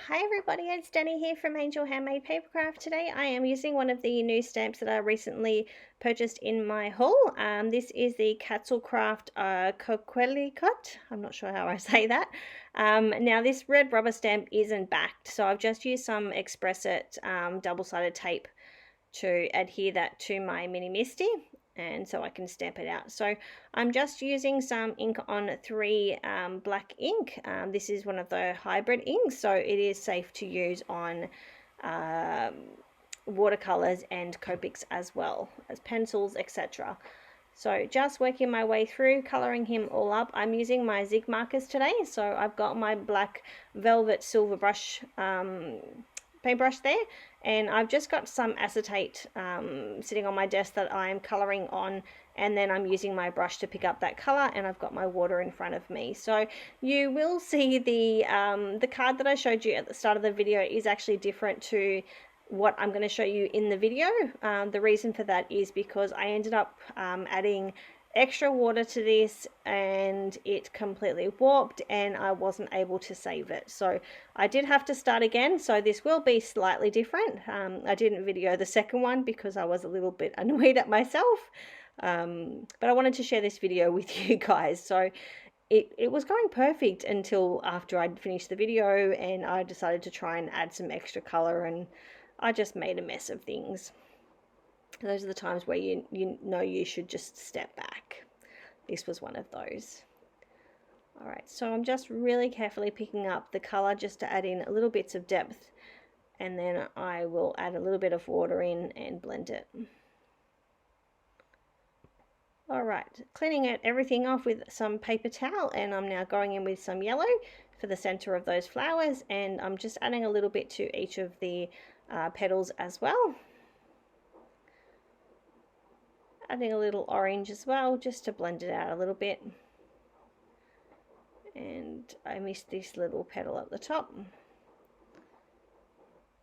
Hi everybody, it's Danny here from Handmade Papercraft. Today I am using one of the new stamps that I recently purchased in my haul. This is the Katzelkraft Coqueliot. I'm not sure how I say that. Now this red rubber stamp isn't backed, so I've just used some Express-It double-sided tape to adhere that to my Mini Misty, and so I can stamp it out. So I'm just using some ink on 3 black ink. This is one of the hybrid inks, so it is safe to use on watercolors and Copics as well as pencils, etc. So just working my way through, coloring him all up. I'm using my Zig markers today, so I've got my black velvet silver brush paintbrush there, and I've just got some acetate sitting on my desk that I'm coloring on, and then I'm using my brush to pick up that color, and I've got my water in front of me. So you will see the card that I showed you at the start of the video is actually different to what I'm going to show you in the video. The reason for that is because I ended up adding extra water to this and it completely warped and I wasn't able to save it, so I did have to start again. So this will be slightly different. I didn't video the second one because I was a little bit annoyed at myself, but I wanted to share this video with you guys. So it was going perfect until after I'd finished the video and I decided to try and add some extra color, and I just made a mess of things. Those are the times where you know you should just step back. This was one of those. Alright, so I'm just really carefully picking up the colour just to add in a little bits of depth, and then I will add a little bit of water in and blend it. Alright, cleaning everything off with some paper towel, and I'm now going in with some yellow for the centre of those flowers, and I'm just adding a little bit to each of the petals as well. Adding a little orange as well, just to blend it out a little bit. And I missed this little petal at the top.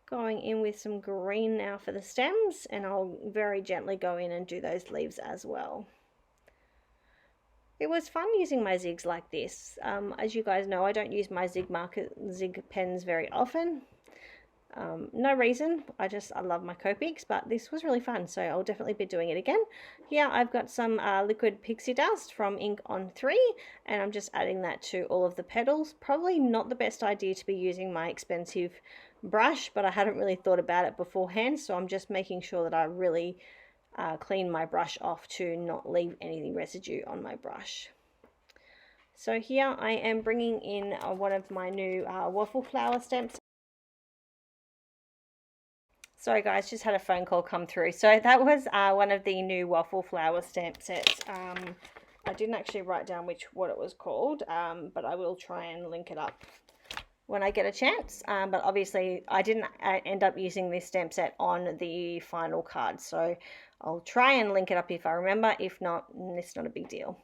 Going in with some green now for the stems, and I'll very gently go in and do those leaves as well. It was fun using my zigs like this. As you guys know, I don't use my zig pens very often. No reason, I love my Copics, but this was really fun, so I'll definitely be doing it again. Here I've got some liquid pixie dust from Ink on 3, and I'm just adding that to all of the petals. Probably not the best idea to be using my expensive brush, but I hadn't really thought about it beforehand, so I'm just making sure that I really clean my brush off to not leave any residue on my brush. So here I am bringing in one of my new waffle flower stamps. Sorry guys, just had a phone call come through. So that was one of the new waffle flower stamp sets. I didn't actually write down what it was called, but I will try and link it up when I get a chance. But obviously I didn't end up using this stamp set on the final card, so I'll try and link it up if I remember. If not, it's not a big deal.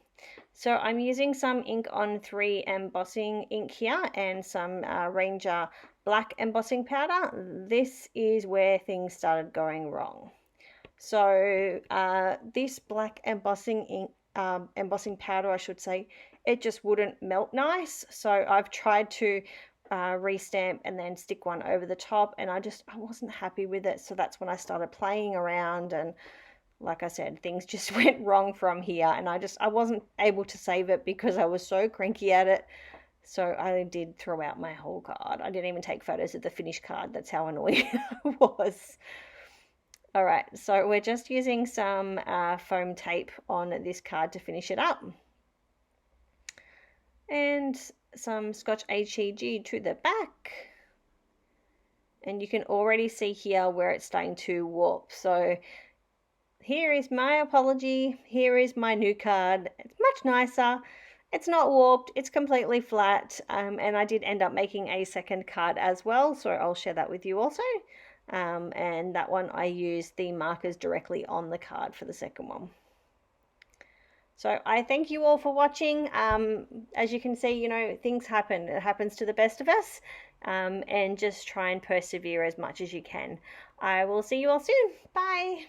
So I'm using some Ink on 3 embossing ink here and some Ranger black embossing powder. This is where things started going wrong. So this black embossing ink, embossing powder, I should say, it just wouldn't melt nice. So I've tried to restamp and then stick one over the top, and I wasn't happy with it. So that's when I started playing around, and like I said, things just went wrong from here, and I wasn't able to save it because I was so cranky at it. So I did throw out my whole card. I didn't even take photos of the finished card. That's how annoying I was. All right, so we're just using some foam tape on this card to finish it up. And some Scotch HEG to the back. And you can already see here where it's starting to warp. So here is my apology. Here is my new card. It's much nicer. It's not warped. It's completely flat. And I did end up making a second card as well, so I'll share that with you also. And that one I used the markers directly on the card for the second one. So I thank you all for watching. As you can see, you know, things happen. It happens to the best of us. And just try and persevere as much as you can. I will see you all soon. Bye.